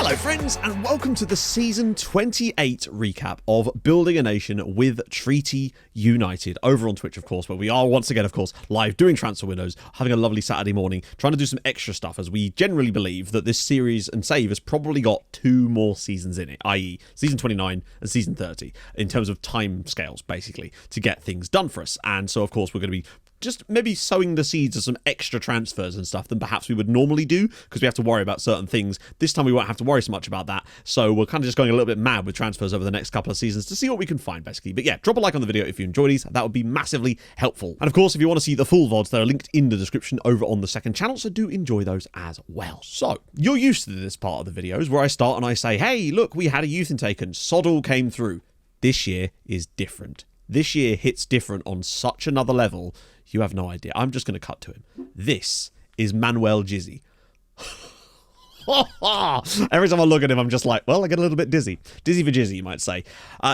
Hello friends, and welcome to the Season 28 recap of Building a Nation with Treaty United, over on Twitch, of course, where we are once again, of course, live doing transfer windows, having a lovely Saturday morning, trying to do some extra stuff, as we generally believe that this series and save has probably got 2 more seasons in it, i.e. Season 29 and Season 30, in terms of time scales, basically, to get things done for us. And so, of course, we're going to be just maybe sowing the seeds of some extra transfers and stuff than perhaps we would normally do, because we have to worry about certain things. This time we won't have to worry so much about that, so we're kind of just going a little bit mad with transfers over the next couple of seasons to see what we can find, basically. But yeah, drop a like on the video if you enjoy these. That would be massively helpful. And of course, if you want to see the full VODs, they're linked in the description over on the second channel, so do enjoy those as well. So, you're used to this part of the videos where I start and I say, hey, look, we had a youth intake and sod all came through. This year is different. This year hits different on such another level. You have no idea. I'm just going to cut to him. This is Manuel Jizzy. Every time I look at him, I'm just like, well, I get a little bit dizzy. Dizzy for Jizzy, you might say.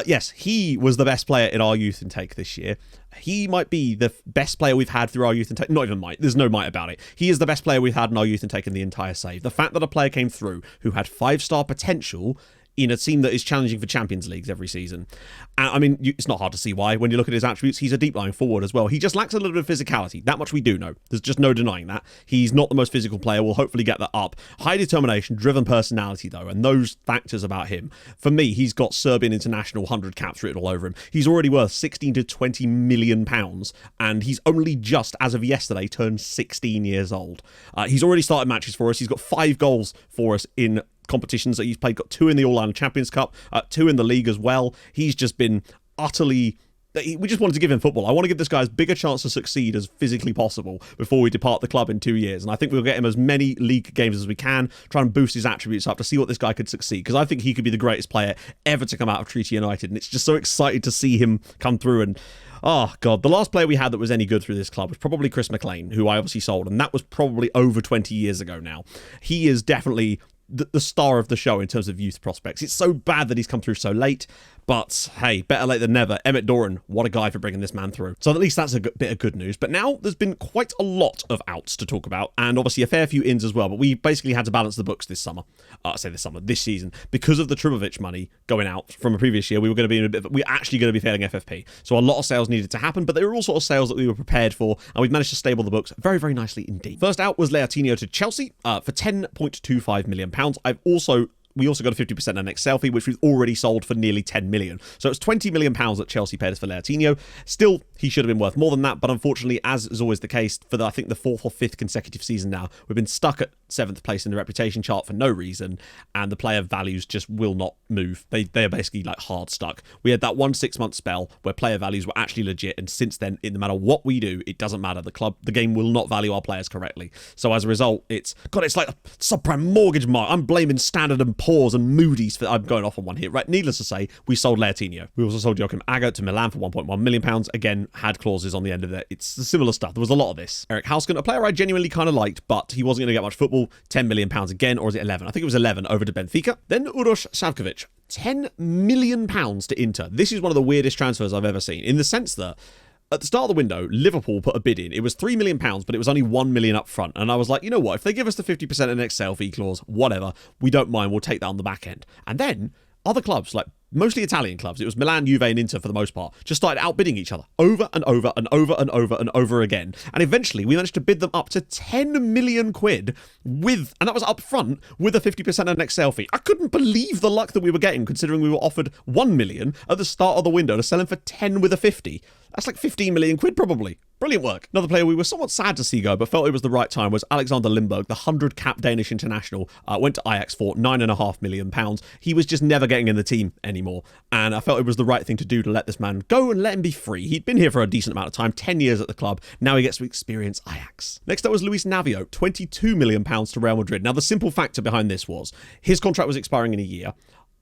Yes, he was the best player in our youth intake this year. He might be the best player we've had through our youth intake. Not even might. There's no might about it. He is the best player we've had in our youth intake in the entire save. The fact that a player came through who had 5-star potential in a team that is challenging for Champions Leagues every season. I mean, it's not hard to see why. When you look at his attributes, he's a deep-lying forward as well. He just lacks a little bit of physicality. That much we do know. There's just no denying that. He's not the most physical player. We'll hopefully get that up. High determination, driven personality, though, and those factors about him. For me, he's got Serbian international 100 caps written all over him. He's already worth 16 to 20 million pounds, and he's only just, as of yesterday, turned 16 years old. He's already started matches for us. He's got 5 goals for us in competitions that he's played. Got 2 in the All-Ireland Champions Cup, 2 in the league as well. He's just been utterly... We just wanted to give him football. I want to give this guy as big a chance to succeed as physically possible before we depart the club in 2 years. And I think we'll get him as many league games as we can, try and boost his attributes up to see what this guy could succeed. Because I think he could be the greatest player ever to come out of Treaty United. And it's just so exciting to see him come through. And oh, God, the last player we had that was any good through this club was probably Chris McLean, who I obviously sold. And that was probably over 20 years ago now. He is definitely the star of the show in terms of youth prospects. It's so bad that he's come through so late, but hey, better late than never. Emmett Doran, what a guy for bringing this man through. So at least that's a bit of good news. But now there's been quite a lot of outs to talk about, and obviously a fair few ins as well. But we basically had to balance the books this summer. This season, because of the Trimovic money going out from a previous year. We're actually going to be failing FFP. So a lot of sales needed to happen, but they were all sort of sales that we were prepared for, and we've managed to stable the books very, very nicely indeed. First out was Leotinho to Chelsea for £10.25 million. We also got a 50% NX selfie, which we've already sold for nearly 10 million. So it's 20 million pounds that Chelsea paid us for Leotinho. Still, he should have been worth more than that, but unfortunately, as is always the case, for I think the 4th or 5th consecutive season now, we've been stuck at 7th place in the reputation chart for no reason, and the player values just will not move. They are basically like hard stuck. We had that 1 6-month spell where player values were actually legit, and since then, no matter what we do, it doesn't matter. The game will not value our players correctly. So as a result, it's like a subprime mortgage mark. I'm blaming Standard & Poor's and Moody's for... I'm going off on one here, right? Needless to say, we sold Leotinho. We also sold Joachim Agger to Milan for £1.1 million. Again, had clauses on the end of it. It's similar stuff. There was a lot of this. Eric Hausken, a player I genuinely kind of liked, but he wasn't going to get much football. £10 million again, or is it 11? I think it was 11 over to Benfica. Then Uroš Savkovic, £10 million to Inter. This is one of the weirdest transfers I've ever seen, in the sense that at the start of the window, Liverpool put a bid in. It was £3 million, but it was only £1 million up front. And I was like, you know what? If they give us the 50% NX sale fee clause, whatever, we don't mind. We'll take that on the back end. And then other clubs, like mostly Italian clubs, it was Milan, Juve, and Inter for the most part, just started outbidding each other over and over and over and over and over again. And eventually, we managed to bid them up to 10 million quid and that was up front with a 50% NX sale fee. I couldn't believe the luck that we were getting, considering we were offered 1 million at the start of the window to sell him for 10 with a 50. That's like 15 million quid probably. Brilliant work. Another player we were somewhat sad to see go, but felt it was the right time, was Alexander Lindberg, the 100-cap Danish international. Went to Ajax for £9.5 million. He was just never getting in the team anymore, and I felt it was the right thing to do to let this man go and let him be free. He'd been here for a decent amount of time, 10 years at the club. Now he gets to experience Ajax. Next up was Luis Navio, £22 million to Real Madrid. Now, the simple factor behind this was his contract was expiring in a year.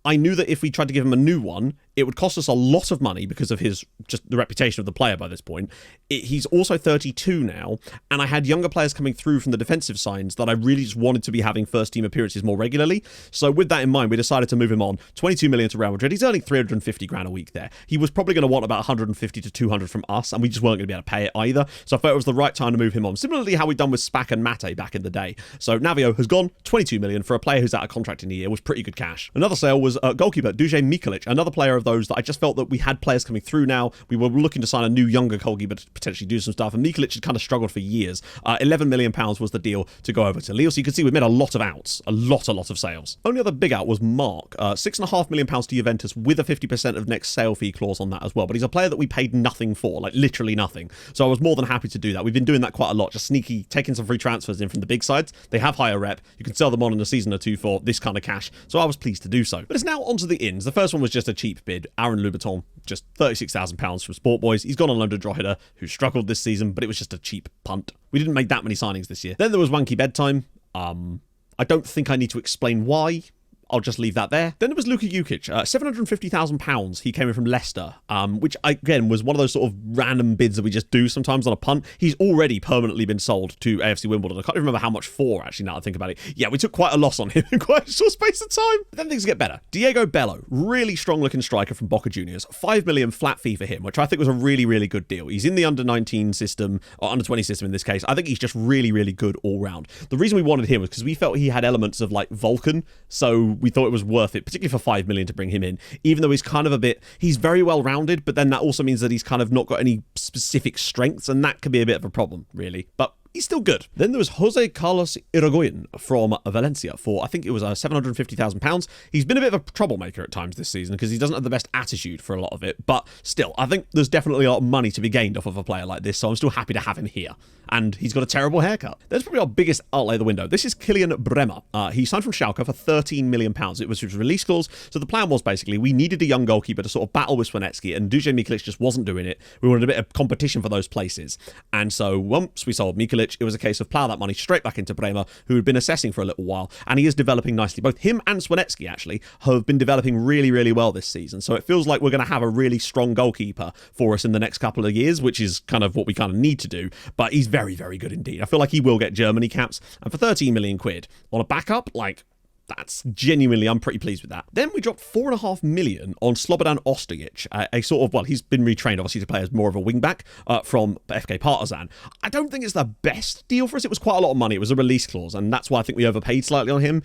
I knew that if we tried to give him a new one, It would cost us a lot of money because of his just the reputation of the player by this point. He's also 32 now, and I had younger players coming through from the defensive signs that I really just wanted to be having first team appearances more regularly. So with that in mind, we decided to move him on. 22 million to Real Madrid. He's earning 350 grand a week there. He was probably going to want about 150 to 200 from us, and we just weren't going to be able to pay it either. So I felt it was the right time to move him on. Similarly, how we'd done with Spack and Mate back in the day. So Navio has gone. 22 million for a player who's out of contract in a year was pretty good cash. Another sale was goalkeeper Dusan Mikolic, another player of those that I just felt that we had players coming through now. We were looking to sign a new younger goalkeeper to potentially do some stuff, and Mikolic had kind of struggled for years. £11 million was the deal to go over to Lille. So you can see we made a lot of outs, a lot of sales. Only other big out was Mark, £6.5 million to Juventus with a 50% of next sale fee clause on that as well. But he's a player that we paid nothing for, like literally nothing. So I was more than happy to do that. We've been doing that quite a lot, just sneaky, taking some free transfers in from the big sides. They have higher rep. You can sell them on in a season or two for this kind of cash. So I was pleased to do so. But it's now onto the ins. The first one was just a cheap bid. Aaron Louboutin, just £36,000 from Sport Boys. He's gone on loan to Drogheda, who struggled this season, but it was just a cheap punt. We didn't make that many signings this year. Then there was Wanky Bedtime. I don't think I need to explain why. I'll just leave that there. Then there was Luka Jukic, £750,000. He came in from Leicester, which again was one of those sort of random bids that we just do sometimes on a punt. He's already permanently been sold to AFC Wimbledon. I can't even remember how much for, actually, now that I think about it. Yeah, we took quite a loss on him in quite a short space of time. But then things get better. Diego Bello, really strong looking striker from Boca Juniors. 5 million flat fee for him, which I think was a really, really good deal. He's in the under-19 system, or under-20 system in this case. I think he's just really, really good all round. The reason we wanted him was because we felt he had elements of like Vulcan, so we thought it was worth it, particularly for 5 million to bring him in, even though he's very well rounded, but then that also means that he's kind of not got any specific strengths, and that can be a bit of a problem, really. But he's still good. Then there was Jose Carlos Irigoyen from Valencia for, I think it was £750,000. He's been a bit of a troublemaker at times this season because he doesn't have the best attitude for a lot of it. But still, I think there's definitely a lot of money to be gained off of a player like this, so I'm still happy to have him here. And he's got a terrible haircut. There's probably our biggest outlay of the window. This is Kylian Bremer. He signed from Schalke for £13 million. It was his release clause. So the plan was basically we needed a young goalkeeper to sort of battle with Swanetsky, and Dusan Mikolic just wasn't doing it. We wanted a bit of competition for those places. And so once we sold Mikolic, it was a case of plough that money straight back into Bremer, who had been assessing for a little while, and he is developing nicely. Both him and Swanetsky actually have been developing really, really well this season. So it feels like we're going to have a really strong goalkeeper for us in the next couple of years, which is kind of what we kind of need to do. But he's very, very good indeed. I feel like he will get Germany caps, and for 13 million quid on a backup, like, that's genuinely, I'm pretty pleased with that. Then we dropped 4.5 million on Slobodan Ostojic, a sort of, well, he's been retrained obviously to play as more of a wingback from FK Partizan. I don't think it's the best deal for us. It was quite a lot of money. It was a release clause, and that's why I think we overpaid slightly on him.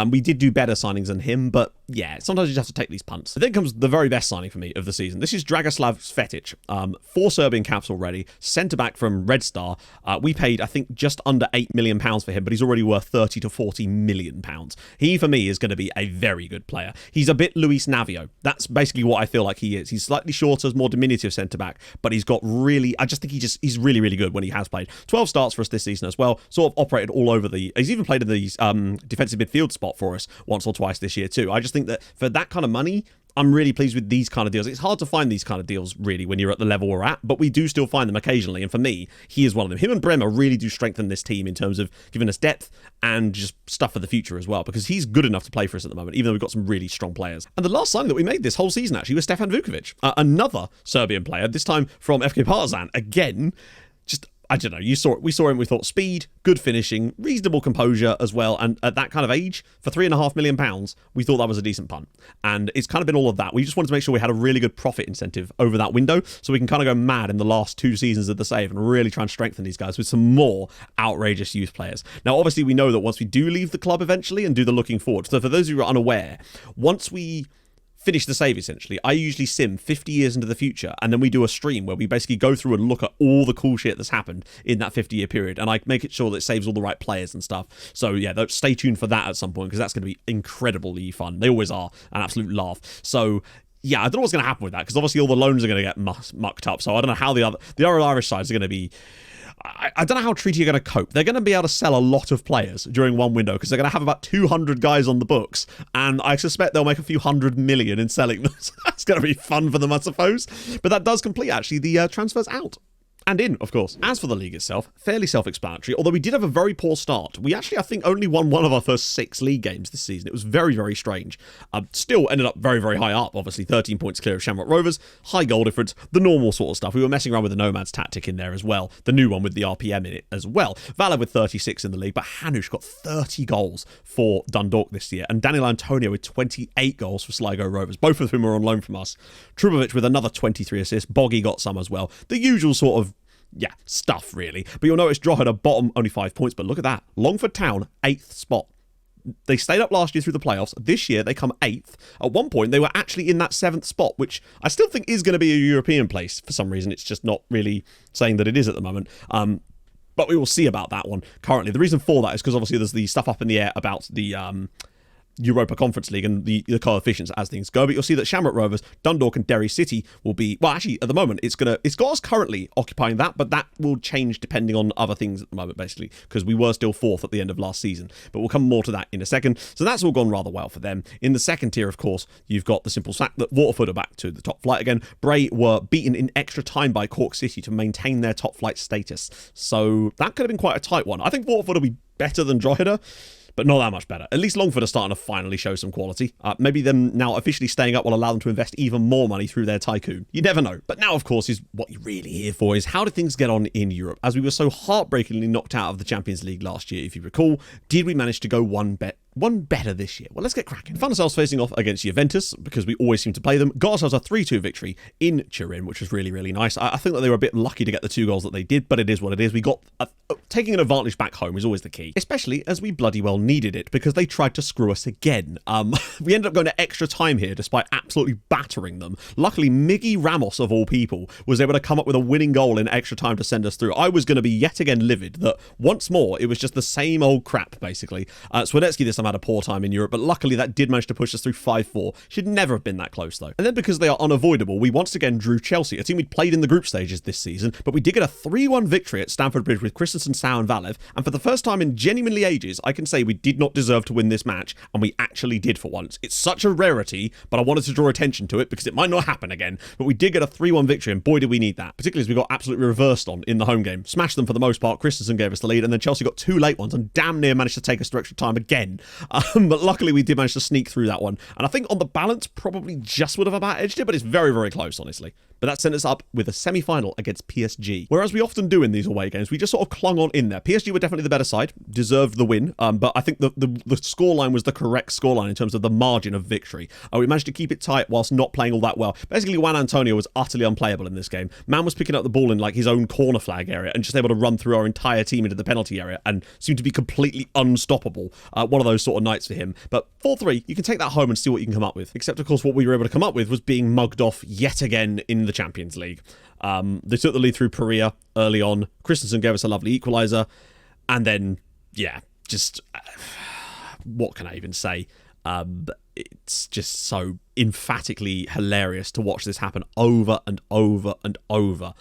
We did do better signings than him, but yeah, sometimes you just have to take these punts. Then comes the very best signing for me of the season. This is Dragoslav Svetic, 4 Serbian caps already, centre-back from Red Star. We paid, I think, just under £8 million for him, but he's already worth £30 to £40 million. He, for me, is going to be a very good player. He's a bit Luis Navio. That's basically what I feel like he is. He's slightly shorter, more diminutive centre-back, but he's got really, I just think he's really, really good when he has played. 12 starts for us this season as well, sort of operated all over he's even played in the defensive midfield spot for us once or twice this year too. I just think that for that kind of money, I'm really pleased with these kind of deals. It's hard to find these kind of deals, really, when you're at the level we're at, but we do still find them occasionally, and for me, he is one of them. Him and Bremer really do strengthen this team in terms of giving us depth and just stuff for the future as well, because he's good enough to play for us at the moment, even though we've got some really strong players. And the last signing that we made this whole season, actually, was Stefan Vukovic, another Serbian player, this time from FK Partizan. Again, just, I don't know, we saw him, we thought speed, good finishing, reasonable composure as well, and at that kind of age, for £3.5 million, we thought that was a decent punt. And it's kind of been all of that. We just wanted to make sure we had a really good profit incentive over that window, so we can kind of go mad in the last 2 seasons of the save and really try and strengthen these guys with some more outrageous youth players. Now, obviously, we know that once we do leave the club eventually and do the looking forward, so for those of you who are unaware, once we finish the save, essentially, I usually sim 50 years into the future, and then we do a stream where we basically go through and look at all the cool shit that's happened in that 50-year period, and I make it sure that it saves all the right players and stuff. So yeah, stay tuned for that at some point, because that's going to be incredibly fun. They always are an absolute laugh. So yeah, I don't know what's going to happen with that, because obviously all the loans are going to get mucked up, so I don't know how the other Irish sides are going to be. I don't know how Treaty are going to cope. They're going to be able to sell a lot of players during one window, because they're going to have about 200 guys on the books, and I suspect they'll make a few $100 million in selling them. So that's going to be fun for them, I suppose. But that does complete, actually, the transfers out. and in, of course. As for the league itself, fairly self-explanatory, although we did have a very poor start. We actually, I think, only won one of our first 6 league games this season. It was very, very strange. Still ended up very, very high up, obviously, 13 points clear of Shamrock Rovers, high goal difference, the normal sort of stuff. We were messing around with the Nomads tactic in there as well, the new one with the RPM in it as well. Valor with 36 in the league, but Hanush got 30 goals for Dundalk this year, and Daniel Antonio with 28 goals for Sligo Rovers, both of whom are on loan from us. Trubovic with another 23 assists, Boggy got some as well. The usual sort of stuff, really. But you'll notice Drogheda bottom, only 5 points, but look at that. Longford Town, 8th spot. They stayed up last year through the playoffs. This year, they come 8th. At one point, they were actually in that 7th spot, which I still think is going to be a European place for some reason. It's just not really saying that it is at the moment. But we will see about that one currently. The reason for that is because obviously there's the stuff up in the air about the Europa Conference League and the coefficients as things go, but you'll see that Shamrock Rovers, Dundalk and Derry City will be, well, actually at the moment it's got us currently occupying that, but that will change depending on other things at the moment, basically, because we were still 4th at the end of last season, but we'll come more to that in a second. So that's all gone rather well for them. In the second tier, of course, you've got the simple fact that Waterford are back to the top flight again. Bray were beaten in extra time by Cork City to maintain their top flight status, so that could have been quite a tight one. I think Waterford will be better than Drogheda, but not that much better. At least Longford are starting to finally show some quality. Maybe them now officially staying up will allow them to invest even more money through their tycoon. You never know. But now, of course, is what you're really here for, is how did things get on in Europe? As we were so heartbreakingly knocked out of the Champions League last year, if you recall, did we manage to go one better this year? Well, let's get cracking. Found ourselves facing off against Juventus, because we always seem to play them. Got ourselves a 3-2 victory in Turin, which was really, really nice. I think that they were a bit lucky to get the 2 goals that they did, but it is what it is. We got taking an advantage back home is always the key, especially as we bloody well needed it, because they tried to screw us again. We ended up going to extra time here despite absolutely battering them. Luckily, Miggy Ramos, of all people, was able to come up with a winning goal in extra time to send us through. I was going to be yet again livid that once more it was just the same old crap, basically. Swiderski this time had a poor time in Europe, but luckily that did manage to push us through 5-4. Should never have been that close, though. And then, because they are unavoidable, we once again drew Chelsea, a team we'd played in the group stages this season, but we did get a 3-1 victory at Stamford Bridge with Christensen, Sau and Valev, and for the first time in genuinely ages, I can say we did not deserve to win this match, and we actually did for once. It's such a rarity, but I wanted to draw attention to it because it might not happen again, but we did get a 3-1 victory, and boy did we need that, particularly as we got absolutely reversed on in the home game. Smashed them for the most part, Christensen gave us the lead, and then Chelsea got 2 late ones and damn near managed to take us to extra time again. But luckily we did manage to sneak through that one, and I think on the balance probably just would have about edged it, but it's very, very close, honestly. But that sent us up with a semi-final against PSG. Whereas we often do in these away games, we just sort of clung on in there. PSG were definitely the better side, deserved the win, but I think the scoreline was the correct scoreline in terms of the margin of victory. We managed to keep it tight whilst not playing all that well. Basically, Juan Antonio was utterly unplayable in this game. Man was picking up the ball in like his own corner flag area and just able to run through our entire team into the penalty area and seemed to be completely unstoppable. One of those sort of nights for him. But 4-3, you can take that home and see what you can come up with. Except, of course, what we were able to come up with was being mugged off yet again in the Champions League. They took the lead through Perea early on. Christensen gave us a lovely equaliser. And then, just what can I even say? It's just so emphatically hilarious to watch this happen over and over and over.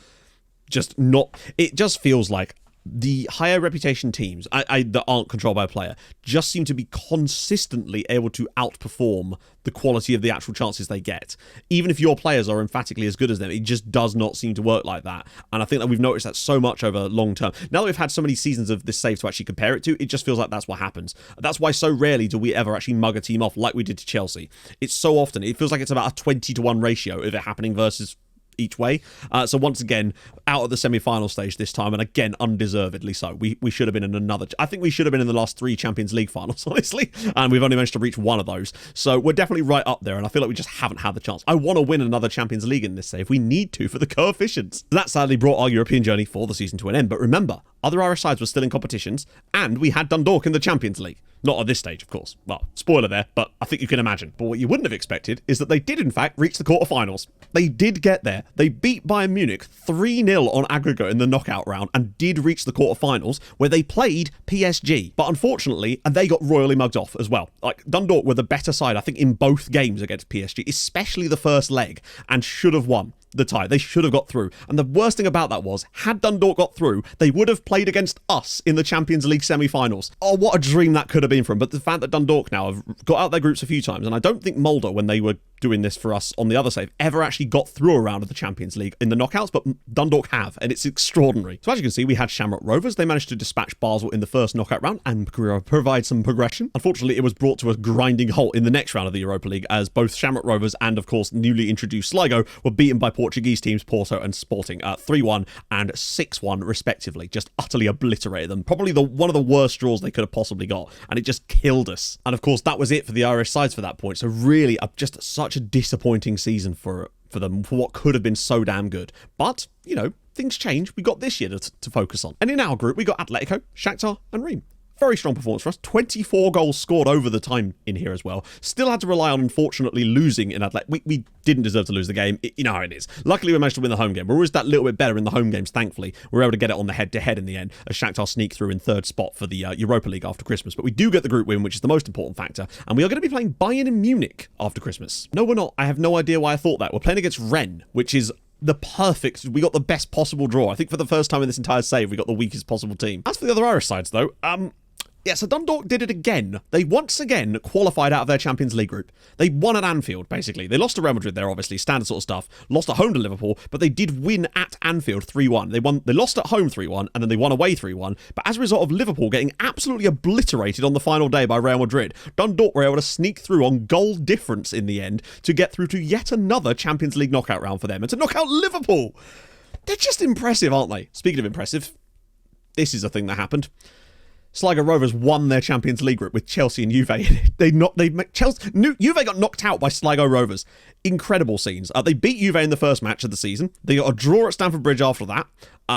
It just feels like the higher reputation teams that aren't controlled by a player just seem to be consistently able to outperform the quality of the actual chances they get. Even if your players are emphatically as good as them, it just does not seem to work like that. And I think that we've noticed that so much over long term. Now that we've had so many seasons of this save to actually compare it to, it just feels like that's what happens. That's why so rarely do we ever actually mug a team off like we did to Chelsea. It's so often, it feels like it's about a 20-1 ratio of it happening versus each way. So once again, out at the semi-final stage this time, and again, undeservedly so. We should have been in another... I think we should have been in the last 3 Champions League finals, honestly, and we've only managed to reach one of those. So we're definitely right up there, and I feel like we just haven't had the chance. I want to win another Champions League in this save. We need to for the coefficients. That sadly brought our European journey for the season to an end, but remember, other Irish sides were still in competitions, and we had Dundalk in the Champions League. Not at this stage, of course. Well, spoiler there, but I think you can imagine. But what you wouldn't have expected is that they did, in fact, reach the quarterfinals. They did get there. They beat Bayern Munich 3-0 on aggregate in the knockout round and did reach the quarterfinals, where they played PSG. But unfortunately, and they got royally mugged off as well. Like, Dundalk were the better side, I think, in both games against PSG, especially the first leg, and should have won the tie. They should have got through. And the worst thing about that was, had Dundalk got through, they would have played against us in the Champions League semi-finals. Oh, what a dream that could have been for them. But the fact that Dundalk now have got out their groups a few times, and I don't think Mulder, when they were doing this for us on the other side, ever actually got through a round of the Champions League in the knockouts, but Dundalk have, and it's extraordinary. So as you can see, we had Shamrock Rovers. They managed to dispatch Basel in the first knockout round and provide some progression. Unfortunately, it was brought to a grinding halt in the next round of the Europa League, as both Shamrock Rovers and, of course, newly introduced Sligo were beaten by Portuguese teams Porto and Sporting 3-1 and 6-1 respectively. Just utterly obliterated them. Probably one of the worst draws they could have possibly got, and it just killed us. And of course, that was it for the Irish sides for that point. So really, just such a disappointing season for them, for what could have been so damn good. But, you know, things change. We got this year to focus on. And in our group, we got Atletico, Shakhtar and Reims. Very strong performance for us. 24 goals scored over the time in here as well. Still had to rely on, unfortunately, losing in Atletico. We didn't deserve to lose the game. You know how it is. Luckily, we managed to win the home game. We're always that little bit better in the home games, thankfully. We were able to get it on the head-to-head in the end, as Shakhtar sneak through in third spot for the Europa League after Christmas. But we do get the group win, which is the most important factor. And we are going to be playing Bayern in Munich after Christmas. No, we're not. I have no idea why I thought that. We're playing against Rennes, which is we got the best possible draw. I think for the first time in this entire save, we got the weakest possible team. As for the other Irish sides, though, yeah, so Dundalk did it again. They once again qualified out of their Champions League group. They won at Anfield, basically. They lost to Real Madrid there, obviously, standard sort of stuff. Lost at home to Liverpool, but they did win at Anfield 3-1. They lost at home 3-1, and then they won away 3-1. But as a result of Liverpool getting absolutely obliterated on the final day by Real Madrid, Dundalk were able to sneak through on goal difference in the end to get through to yet another Champions League knockout round for them and to knock out Liverpool. They're just impressive, aren't they? Speaking of impressive, this is a thing that happened. Sligo Rovers won their Champions League group with Chelsea and Juve in it. Juve got knocked out by Sligo Rovers. Incredible scenes. They beat Juve in the first match of the season. They got a draw at Stamford Bridge after that.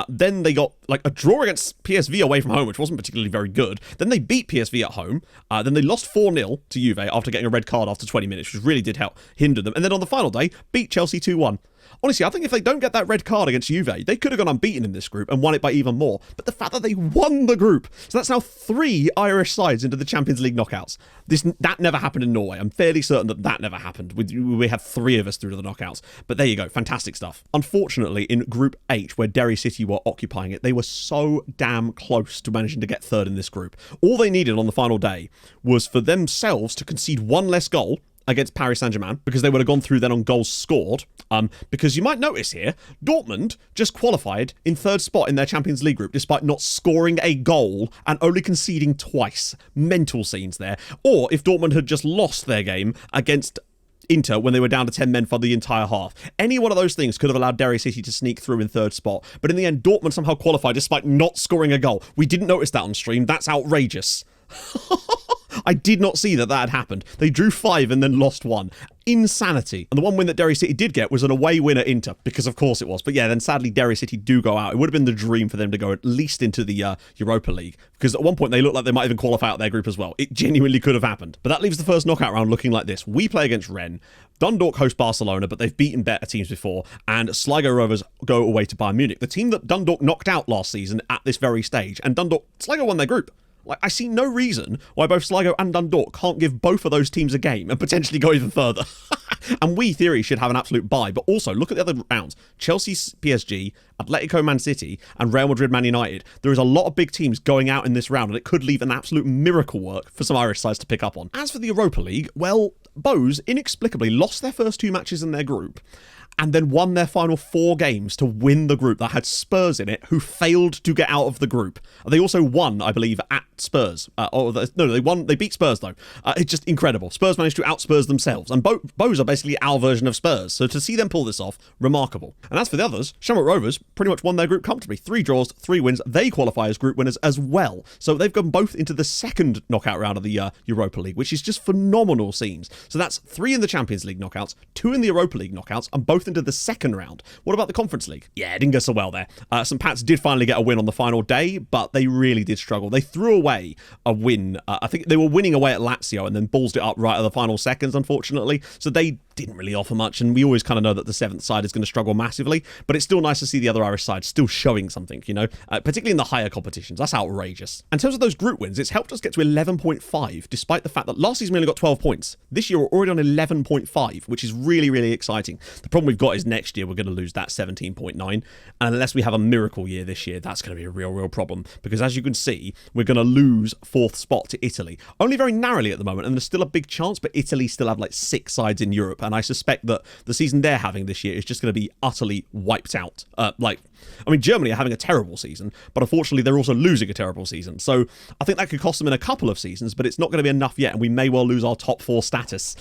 Then they got a draw against PSV away from home, which wasn't particularly very good. Then they beat PSV at home. Then they lost 4-0 to Juve after getting a red card after 20 minutes, which really did hinder them. And then on the final day, beat Chelsea 2-1. Honestly, I think if they don't get that red card against Juve, they could have gone unbeaten in this group and won it by even more. But the fact that they won the group, so that's now 3 Irish sides into the Champions League knockouts. That never happened in Norway. I'm fairly certain that never happened. We had 3 of us through to the knockouts. But there you go, fantastic stuff. Unfortunately, in Group H, where Derry City were occupying it, they were so damn close to managing to get third in this group. All they needed on the final day was for themselves to concede 1 less goal against Paris Saint-Germain, because they would have gone through then on goals scored. Because you might notice here, Dortmund just qualified in third spot in their Champions League group, despite not scoring a goal and only conceding twice. Mental scenes there. Or if Dortmund had just lost their game against Inter when they were down to 10 men for the entire half. Any one of those things could have allowed Derry City to sneak through in third spot. But in the end, Dortmund somehow qualified despite not scoring a goal. We didn't notice that on stream. That's outrageous. I did not see that had happened. They drew 5 and then lost 1. Insanity. And the one win that Derry City did get was an away win at Inter, because of course it was. But yeah, then sadly Derry City do go out. It would have been the dream for them to go at least into the Europa League, because at one point they looked like they might even qualify out their group as well. It genuinely could have happened. But that leaves the first knockout round looking like this. We play against Rennes. Dundalk host Barcelona, but they've beaten better teams before. And Sligo Rovers go away to Bayern Munich, the team that Dundalk knocked out last season at this very stage. And Sligo won their group. I see no reason why both Sligo and Dundalk can't give both of those teams a game and potentially go even further. And we, theory, should have an absolute bye. But also, look at the other rounds. Chelsea, PSG, Atletico, Man City, and Real Madrid, Man United. There is a lot of big teams going out in this round, and it could leave an absolute miracle work for some Irish sides to pick up on. As for the Europa League, well, Bows inexplicably lost their first 2 matches in their group, and then won their final 4 games to win the group that had Spurs in it, who failed to get out of the group. They also won, I believe, at Spurs. They beat Spurs, though. It's just incredible. Spurs managed to out-Spurs themselves, and Bows are basically our version of Spurs, so to see them pull this off, remarkable. And as for the others, Shamrock Rovers pretty much won their group comfortably. 3 draws, 3 wins. They qualify as group winners as well. So they've gone both into the second knockout round of the Europa League, which is just phenomenal scenes. So that's 3 in the Champions League knockouts, 2 in the Europa League knockouts, and both into the second round. What about the Conference League? Yeah, it didn't go so well there. St. Pat's did finally get a win on the final day, but they really did struggle. They threw away a win. I think they were winning away at Lazio and then ballsed it up right at the final seconds, unfortunately. So they didn't really offer much, and we always kind of know that the 7th side is going to struggle massively, but it's still nice to see the other Irish side still showing something, particularly in the higher competitions. That's outrageous. In terms of those group wins, it's helped us get to 11.5, despite the fact that last season we only got 12 points. This year we're already on 11.5, which is really, really exciting. The problem we've got is next year we're going to lose that 17.9, and unless we have a miracle year this year, that's going to be a real problem, because as you can see, we're going to lose 4th spot to Italy. Only very narrowly at the moment, and there's still a big chance, but Italy still have like 6 sides in Europe, and I suspect that the season they're having this year is just going to be utterly wiped out. Germany are having a terrible season, but unfortunately they're also losing a terrible season. So I think that could cost them in a couple of seasons, but it's not going to be enough yet, and we may well lose our top 4 status.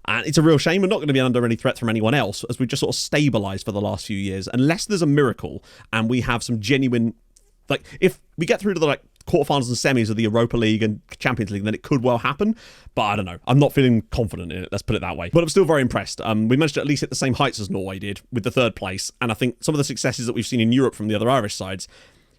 And it's a real shame. We're not going to be under any threat from anyone else, as we've just sort of stabilised for the last few years, unless there's a miracle and we have some genuine... if we get through to the quarterfinals and semis of the Europa League and Champions League, then it could well happen. But I don't know. I'm not feeling confident in it, let's put it that way. But I'm still very impressed. We managed to at least hit the same heights as Norway did with the 3rd place. And I think some of the successes that we've seen in Europe from the other Irish sides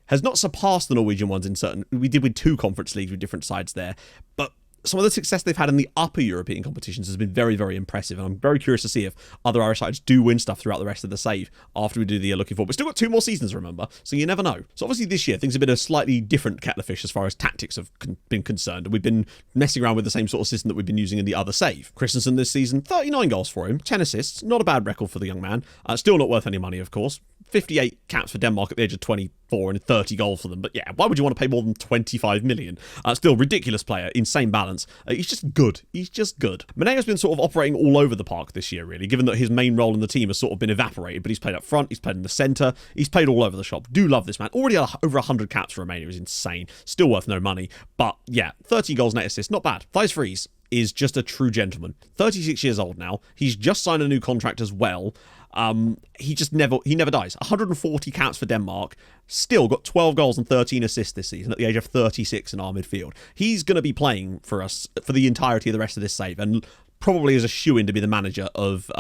has not surpassed the Norwegian ones in certain... We did with 2 conference leagues with different sides there. But some of the success they've had in the upper European competitions has been very, very impressive, and I'm very curious to see if other Irish sides do win stuff throughout the rest of the save after we do the year looking forward. We've still got 2 more seasons, remember, so you never know. So obviously this year, things have been a slightly different kettle of fish as far as tactics have been concerned. We've been messing around with the same sort of system that we've been using in the other save. Christensen this season, 39 goals for him, 10 assists, not a bad record for the young man. Still not worth any money, of course. 58 caps for Denmark at the age of 24 and 30 goals for them. But yeah, why would you want to pay more than 25 million? Still, ridiculous player, insane balance. He's just good. He's just good. Manea's been sort of operating all over the park this year, really, given that his main role in the team has sort of been evaporated. But he's played up front, he's played in the centre, he's played all over the shop. Do love this man. Already over 100 caps for Romania is insane. Still worth no money. But yeah, 30 goals, 8 assists, not bad. Thijs Friese is just a true gentleman. 36 years old now. He's just signed a new contract as well. He never dies. 140 caps for Denmark. Still got 12 goals and 13 assists this season at the age of 36 in our midfield. He's going to be playing for us for the entirety of the rest of this save, and probably is a shoo-in to be the manager of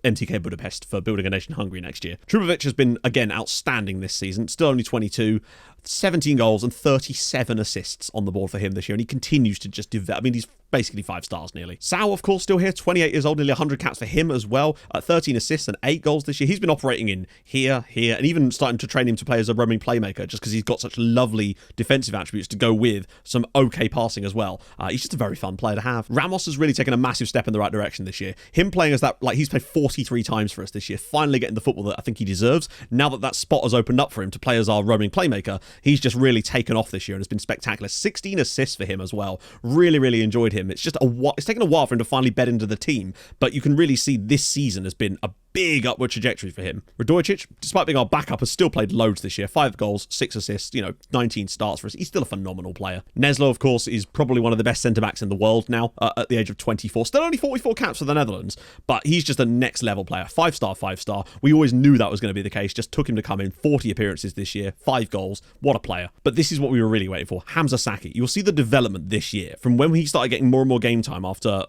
MTK Budapest for Building a Nation Hungary next year. Trubovic has been, again, outstanding this season. Still only 22. 17 goals and 37 assists on the board for him this year, and he continues to just develop. I mean, he's basically 5 stars nearly. Sao, of course, still here, 28 years old, nearly 100 caps for him as well. 13 assists and 8 goals this year. He's been operating in here, and even starting to train him to play as a roaming playmaker, just because he's got such lovely defensive attributes to go with some okay passing as well. He's just a very fun player to have. Ramos has really taken a massive step in the right direction this year. Him playing as that, he's played 43 times for us this year, finally getting the football that I think he deserves. Now that spot has opened up for him to play as our roaming playmaker, he's just really taken off this year and has been spectacular. 16 assists for him as well. Really, really enjoyed him. It's taken a while for him to finally bed into the team, but you can really see this season has been a big upward trajectory for him. Radojic, despite being our backup, has still played loads this year. 5 goals, 6 assists, 19 starts for us. He's still a phenomenal player. Neslo, of course, is probably one of the best centre-backs in the world now at the age of 24. Still only 44 caps for the Netherlands, but he's just a next-level player. 5-star, 5-star. We always knew that was going to be the case. Just took him to come in. 40 appearances this year, 5 goals. What a player. But this is what we were really waiting for. Hamza Saki. You'll see the development this year from when he started getting more and more game time after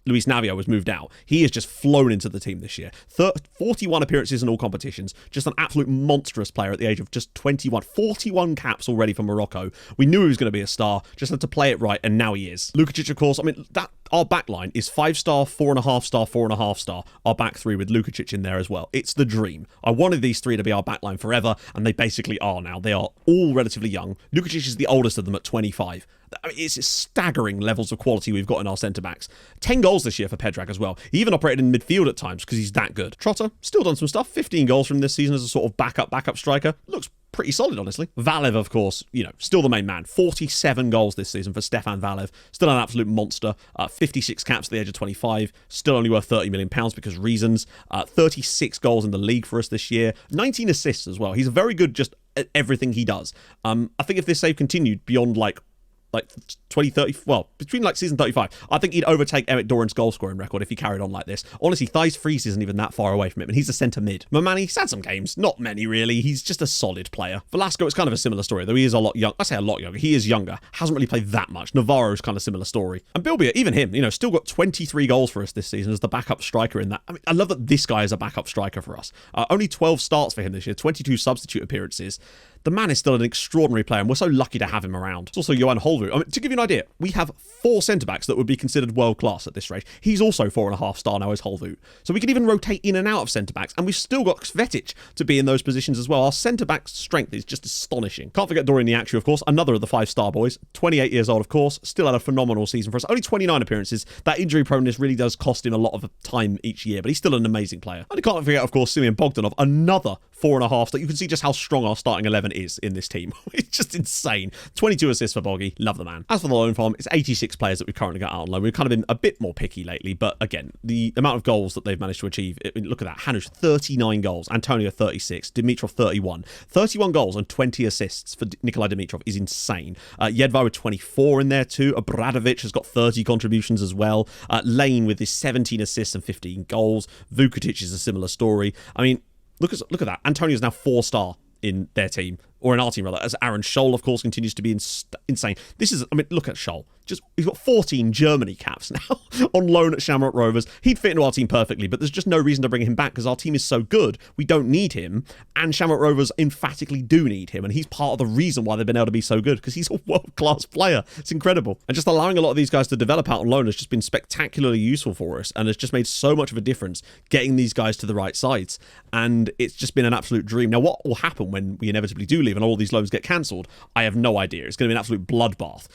Luis Navio was moved out. He has just flown into the team this year. 41 appearances in all competitions. Just an absolute monstrous player at the age of just 21. 41 caps already for Morocco. We knew he was going to be a star. Just had to play it right, and now he is. Lukacic, of course. I mean, our back line is 5-star, 4.5-star, 4.5-star. Our back 3 with Lukacic in there as well. It's the dream. I wanted these 3 to be our back line forever, and they basically are now. They are all relatively young. Lukacic is the oldest of them at 25. I mean, it's staggering levels of quality we've got in our centre-backs. 10 goals this year for Pedrag as well. He even operated in midfield at times because he's that good. Trotter, still done some stuff. 15 goals from this season as a sort of backup striker. Looks pretty solid, honestly. Valev, of course, still the main man. 47 goals this season for Stefan Valev. Still an absolute monster. 56 caps at the age of 25. Still only worth £30 million because reasons. 36 goals in the league for us this year. 19 assists as well. He's very good just at everything he does. I think if this save continued beyond like 20, 30, well, between season 35, I think he'd overtake Eric Doran's goal scoring record if he carried on like this. Honestly, Thijs Friese isn't even that far away from him, and he's a centre mid. Mamani, he's had some games, not many really. He's just a solid player. Velasco, it's kind of a similar story, though he is a lot young. I say a lot younger. He is younger. Hasn't really played that much. Navarro's kind of similar story. And Bilbia, even him, still got 23 goals for us this season as the backup striker in that. I mean, I love that this guy is a backup striker for us. Only 12 starts for him this year, 22 substitute appearances. The man is still an extraordinary player, and we're so lucky to have him around. It's also Johan Holvu. I mean, to give you an idea, we have 4 centre-backs that would be considered world-class at this rate. He's also 4.5 star now as Holvu. So we can even rotate in and out of centre-backs, and we've still got Svetic to be in those positions as well. Our centre-back strength is just astonishing. Can't forget Dorian Niakchu, of course, another of the 5-star boys. 28 years old, of course. Still had a phenomenal season for us. Only 29 appearances. That injury proneness really does cost him a lot of time each year, but he's still an amazing player. And you can't forget, of course, Simeon Bogdanov, another 4.5 star. You can see just how strong our starting 11 is in this team. It's just insane. 22 assists for Boggy. Love the man. As for the loan farm, it's 86 players that we've currently got out on loan. We've kind of been a bit more picky lately, but again, the amount of goals that they've managed to achieve, look at that. Hanush, 39 goals. Antonio, 36. Dimitrov, 31. 31 goals and 20 assists for Nikolai Dimitrov is insane. Jedvar with 24 in there too. Obradovic has got 30 contributions as well. Lane with his 17 assists and 15 goals. Vukotic is a similar story. I mean, look at that. Antonio's now 4-star in their team, or in our team rather, as Aaron Scholl, of course, continues to be insane. This is, I mean, look at Scholl. He's got 14 Germany caps now on loan at Shamrock Rovers. He'd fit into our team perfectly, but there's just no reason to bring him back because our team is so good. We don't need him, and Shamrock Rovers emphatically do need him, and he's part of the reason why they've been able to be so good because he's a world-class player. It's incredible. And just allowing a lot of these guys to develop out on loan has just been spectacularly useful for us, and has just made so much of a difference getting these guys to the right sides, and it's just been an absolute dream. Now, what will happen when we inevitably do leave and all these loans get cancelled? I have no idea. It's going to be an absolute bloodbath,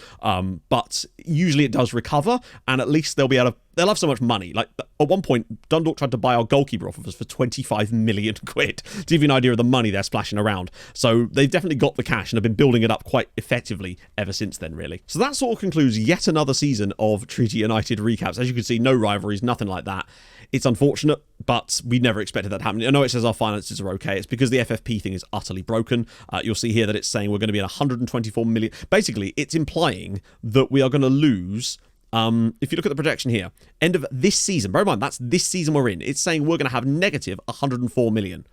but usually it does recover, and at least they'll have so much money. Like, at one point, Dundalk tried to buy our goalkeeper off of us for 25 million quid, to give you an idea of the money they're splashing around. So they've definitely got the cash and have been building it up quite effectively ever since then, really. So that sort of concludes yet another season of Treaty United recaps. As you can see, no rivalries, nothing like that. It's unfortunate, but we never expected that to happen. I know it says our finances are okay. It's because the FFP thing is utterly broken. You'll see here that it's saying we're going to be at 124 million. Basically, it's implying that we are going to lose... if you look at the projection here, end of this season, bear in mind, that's this season we're in. It's saying we're going to have negative 104 million.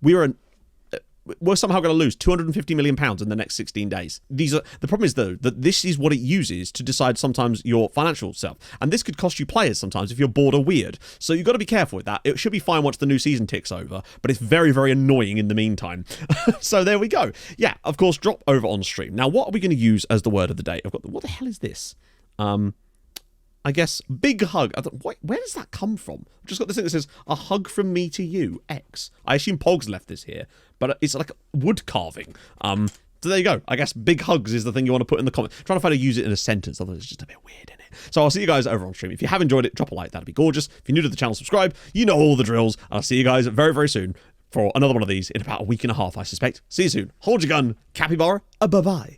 We're somehow going to lose 250 million pounds in the next 16 days. The problem is, though, that this is what it uses to decide sometimes your financial self. And this could cost you players sometimes if you're bored or weird. So you've got to be careful with that. It should be fine once the new season ticks over, but it's very, very annoying in the meantime. So there we go. Yeah, of course, drop over on stream. Now, what are we going to use as the word of the day? What the hell is this? I guess big hug. Where does that come from? I've just got this thing that says a hug from me to you, X. I assume Pogs left this here, but it's like wood carving. So there you go. I guess big hugs is the thing you want to put in the comment. Trying to find a use it in a sentence, otherwise it's just a bit weird in it. So I'll see you guys over on stream. If you have enjoyed it, drop a like. That'd be gorgeous. If you're new to the channel, subscribe. You know all the drills. And I'll see you guys very, very soon for another one of these in about a week and a half, I suspect. See you soon. Hold your gun. Capybara. Bye-bye.